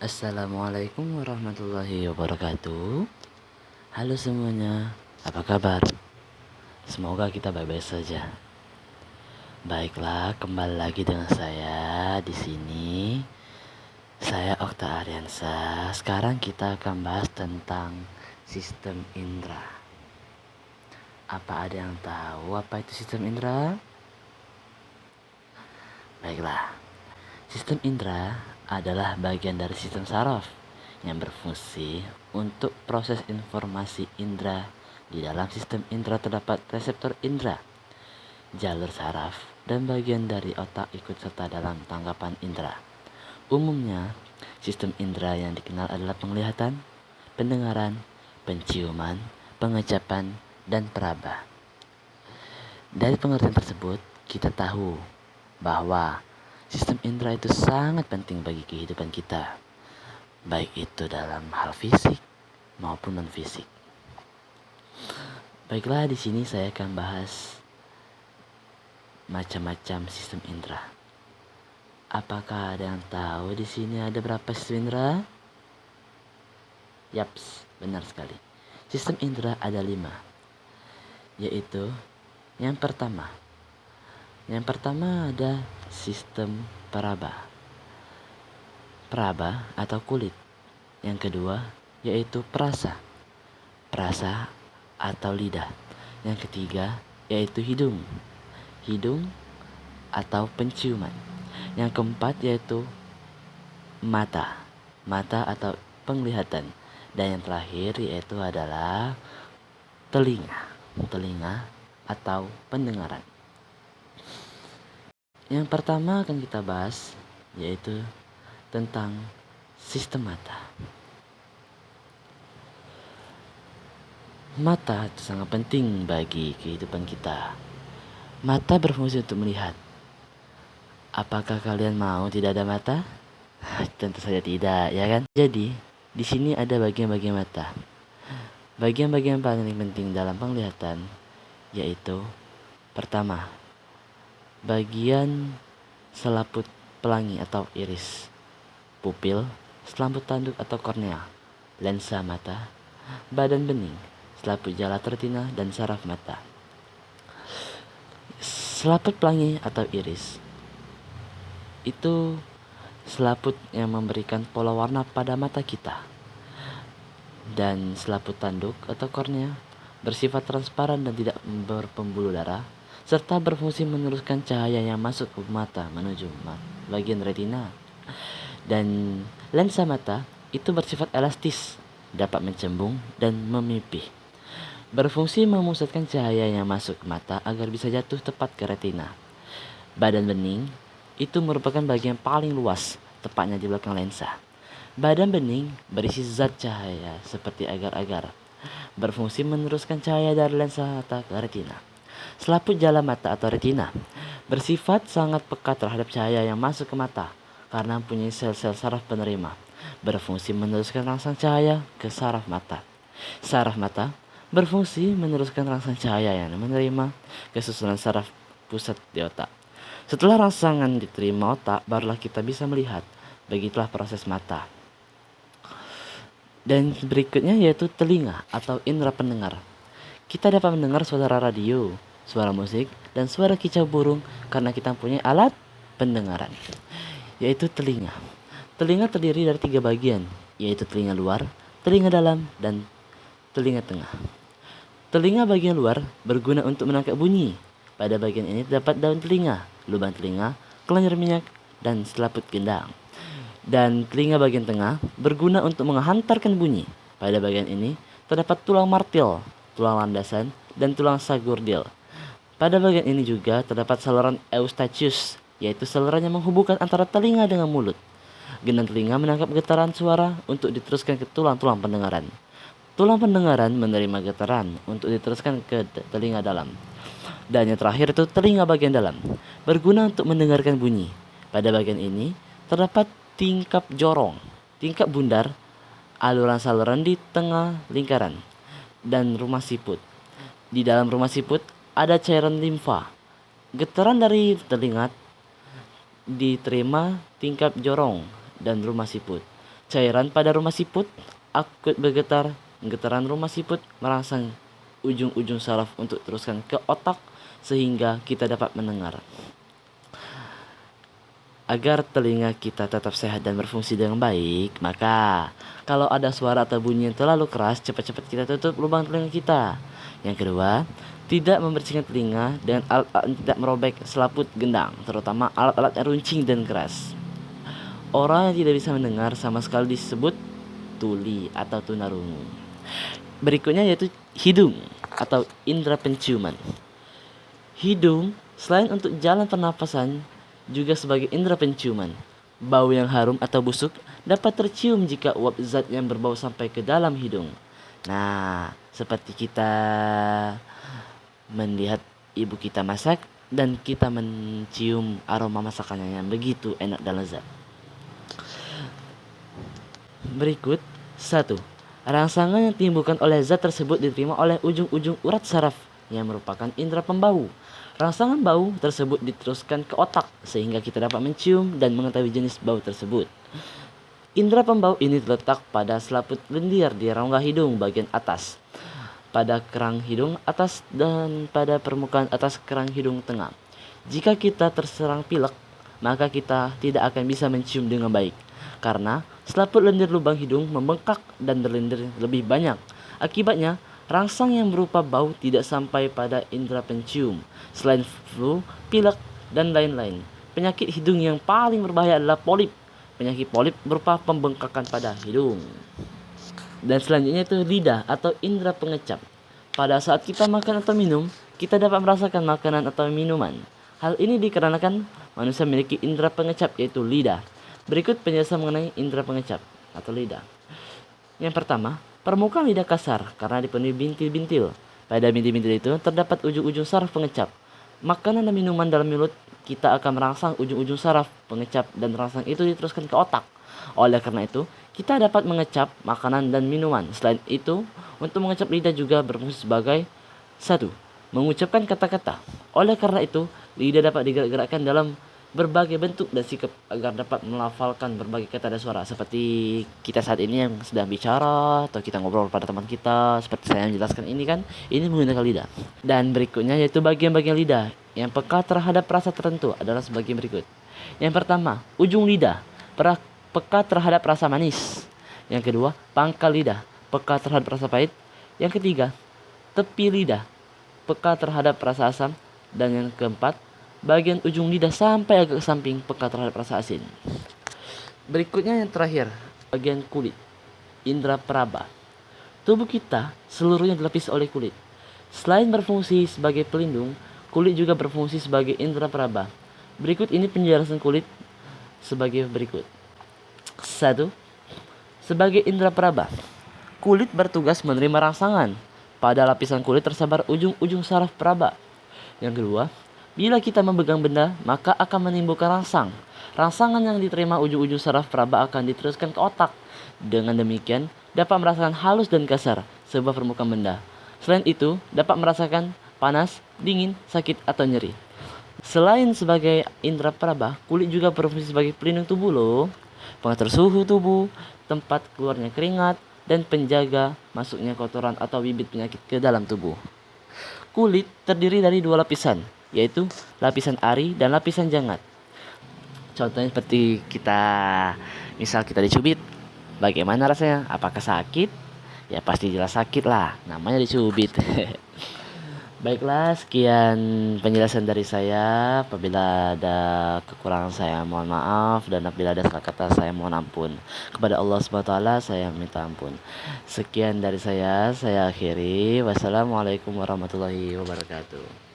Assalamualaikum warahmatullahi wabarakatuh. Halo semuanya, apa kabar? Semoga kita baik-baik saja. Baiklah, kembali lagi dengan saya di sini. Saya Okta Aryansa. Sekarang kita akan bahas tentang sistem indera. Apa ada yang tahu apa itu sistem indera? Baiklah, sistem indera adalah bagian dari sistem saraf yang berfungsi untuk proses informasi indera. Di dalam sistem indera terdapat reseptor indera, jalur saraf, dan bagian dari otak ikut serta dalam tangkapan indera. Umumnya, sistem indera yang dikenal adalah penglihatan, pendengaran, penciuman, pengecapan, dan peraba. Dari pengertian tersebut, kita tahu bahwa sistem indera itu sangat penting bagi kehidupan kita, baik itu dalam hal fisik maupun non-fisik. Baiklah, di sini saya akan bahas macam-macam sistem indera. Apakah ada yang tahu di sini ada berapa sistem indera? Yaps, benar sekali. Sistem indera ada 5, yaitu yang pertama ada sistem peraba atau kulit. Yang kedua yaitu perasa atau lidah. Yang ketiga yaitu hidung atau penciuman. Yang keempat yaitu mata atau penglihatan. Dan yang terakhir yaitu adalah telinga atau pendengaran. Yang pertama akan kita bahas yaitu tentang sistem mata. Mata itu sangat penting bagi kehidupan kita. Mata berfungsi untuk melihat. Apakah kalian mau tidak ada mata? Tentu saja tidak, ya kan? Jadi, di sini ada bagian-bagian mata. Bagian-bagian paling penting dalam penglihatan yaitu pertama, bagian selaput pelangi atau iris, pupil, selaput tanduk atau kornea, lensa mata, badan bening, selaput jalat retina, dan saraf mata. Selaput pelangi atau iris itu selaput yang memberikan pola warna pada mata kita. Dan selaput tanduk atau kornea bersifat transparan dan tidak berpembuluh darah, serta berfungsi meneruskan cahaya yang masuk ke mata menuju bagian retina. Dan lensa mata itu bersifat elastis, dapat mencembung dan memipih, berfungsi memusatkan cahaya yang masuk ke mata agar bisa jatuh tepat ke retina. Badan bening itu merupakan bagian paling luas, tepatnya di belakang lensa. Badan bening berisi zat cahaya seperti agar-agar, berfungsi meneruskan cahaya dari lensa mata ke retina. Selaput jala mata atau retina bersifat sangat peka terhadap cahaya yang masuk ke mata karena mempunyai sel-sel saraf penerima, berfungsi meneruskan rangsang cahaya ke saraf mata. Saraf mata berfungsi meneruskan rangsang cahaya yang menerima ke susunan saraf pusat di otak. Setelah rangsangan diterima otak, barulah kita bisa melihat. Begitulah proses mata. Dan berikutnya yaitu telinga atau indera pendengar. Kita dapat mendengar suara radio, suara musik, dan suara kicau burung karena kita mempunyai alat pendengaran, yaitu telinga. Telinga terdiri dari 3 bagian, yaitu telinga luar, telinga dalam, dan telinga tengah. Telinga bagian luar berguna untuk menangkap bunyi. Pada bagian ini terdapat daun telinga, lubang telinga, kelenjar minyak, dan selaput gendang. Dan telinga bagian tengah berguna untuk menghantarkan bunyi. Pada bagian ini terdapat tulang martil, tulang landasan, dan tulang sagurdil. Pada bagian ini juga terdapat saluran eustachius, yaitu saluran yang menghubungkan antara telinga dengan mulut. Gendang telinga menangkap getaran suara untuk diteruskan ke tulang-tulang pendengaran. Tulang pendengaran menerima getaran untuk diteruskan ke telinga dalam. Dan yang terakhir itu telinga bagian dalam, berguna untuk mendengarkan bunyi. Pada bagian ini terdapat tingkap jorong, tingkap bundar, aluran saluran di tengah lingkaran, dan rumah siput. Di dalam rumah siput ada cairan limfa. Getaran dari telinga diterima tingkap jorong dan rumah siput. Cairan pada rumah siput akut bergetar. Getaran rumah siput merangsang ujung-ujung saraf untuk teruskan ke otak sehingga kita dapat mendengar. Agar telinga kita tetap sehat dan berfungsi dengan baik, maka kalau ada suara atau bunyi yang terlalu keras, cepat-cepat kita tutup lubang telinga kita. Yang kedua, tidak membersihkan telinga dengan alat-alat yang tidak merobek selaput gendang, terutama alat-alat yang runcing dan keras. Orang yang tidak bisa mendengar sama sekali disebut tuli atau tunarungu. Berikutnya yaitu hidung atau indera penciuman. Hidung selain untuk jalan pernapasan juga sebagai indera penciuman. Bau yang harum atau busuk dapat tercium jika uap zat yang berbau sampai ke dalam hidung. Nah, seperti kita melihat ibu kita masak dan kita mencium aroma masakannya yang begitu enak dan lezat. Berikut 1. Rangsangan yang ditimbulkan oleh zat tersebut diterima oleh ujung-ujung urat saraf yang merupakan indera pembau. Rangsangan bau tersebut diteruskan ke otak sehingga kita dapat mencium dan mengetahui jenis bau tersebut. Indera pembau ini terletak pada selaput lendir di rongga hidung bagian atas, pada kerang hidung atas dan pada permukaan atas kerang hidung tengah. Jika kita terserang pilek, maka kita tidak akan bisa mencium dengan baik karena selaput lendir lubang hidung membengkak dan berlendir lebih banyak. Akibatnya, rangsang yang berupa bau tidak sampai pada indera pencium. Selain flu, pilek, dan lain-lain, penyakit hidung yang paling berbahaya adalah polip. Penyakit polip berupa pembengkakan pada hidung. Dan selanjutnya itu lidah atau indera pengecap. Pada saat kita makan atau minum, kita dapat merasakan makanan atau minuman. Hal ini dikarenakan manusia memiliki indera pengecap yaitu lidah. Berikut penjelasan mengenai indera pengecap atau lidah. Yang pertama, permukaan lidah kasar karena dipenuhi bintil-bintil. Pada bintil-bintil itu terdapat ujung-ujung saraf pengecap. Makanan dan minuman dalam mulut kita akan merangsang ujung-ujung saraf pengecap dan rangsang itu diteruskan ke otak. Oleh karena itu, kita dapat mengecap makanan dan minuman. Selain itu, untuk mengecap lidah juga berfungsi sebagai 1. Mengucapkan kata-kata. Oleh karena itu, lidah dapat digerak-gerakkan dalam berbagai bentuk dan sikap agar dapat melafalkan berbagai kata dan suara seperti kita saat ini yang sedang bicara atau kita ngobrol pada teman kita seperti saya menjelaskan ini kan, ini menggunakan lidah. Dan berikutnya yaitu bagian-bagian lidah yang peka terhadap rasa tertentu adalah sebagai berikut. Yang pertama, ujung lidah peka terhadap rasa manis. Yang kedua, pangkal lidah peka terhadap rasa pahit. Yang ketiga, tepi lidah peka terhadap rasa asam. Dan yang keempat, bagian ujung lidah sampai agak ke samping peka terhadap rasa asin. Berikutnya yang terakhir, bagian kulit, indera peraba. Tubuh kita seluruhnya dilapisi oleh kulit. Selain berfungsi sebagai pelindung, kulit juga berfungsi sebagai indera peraba. Berikut ini penjelasan kulit sebagai berikut. 1. Sebagai indera peraba, kulit bertugas menerima rangsangan. Pada lapisan kulit tersebar ujung-ujung saraf peraba. Yang kedua, bila kita memegang benda, maka akan menimbulkan rangsang. Rangsangan yang diterima ujung-ujung saraf peraba akan diteruskan ke otak. Dengan demikian, dapat merasakan halus dan kasar sebuah permukaan benda. Selain itu, dapat merasakan panas, dingin, sakit, atau nyeri. Selain sebagai indera peraba, kulit juga berfungsi sebagai pelindung tubuh loh. Pengatur suhu tubuh, tempat keluarnya keringat, dan penjaga masuknya kotoran atau bibit penyakit ke dalam tubuh. Kulit terdiri dari 2 lapisan, yaitu lapisan ari dan lapisan jangat. Contohnya seperti misal kita dicubit, bagaimana rasanya? Apakah sakit? Ya pasti jelas sakit lah, namanya dicubit. Baiklah, sekian penjelasan dari saya. Apabila ada kekurangan saya mohon maaf, dan apabila ada salah kata saya mohon ampun. Kepada Allah SWT saya minta ampun. Sekian dari saya akhiri. Wassalamualaikum warahmatullahi wabarakatuh.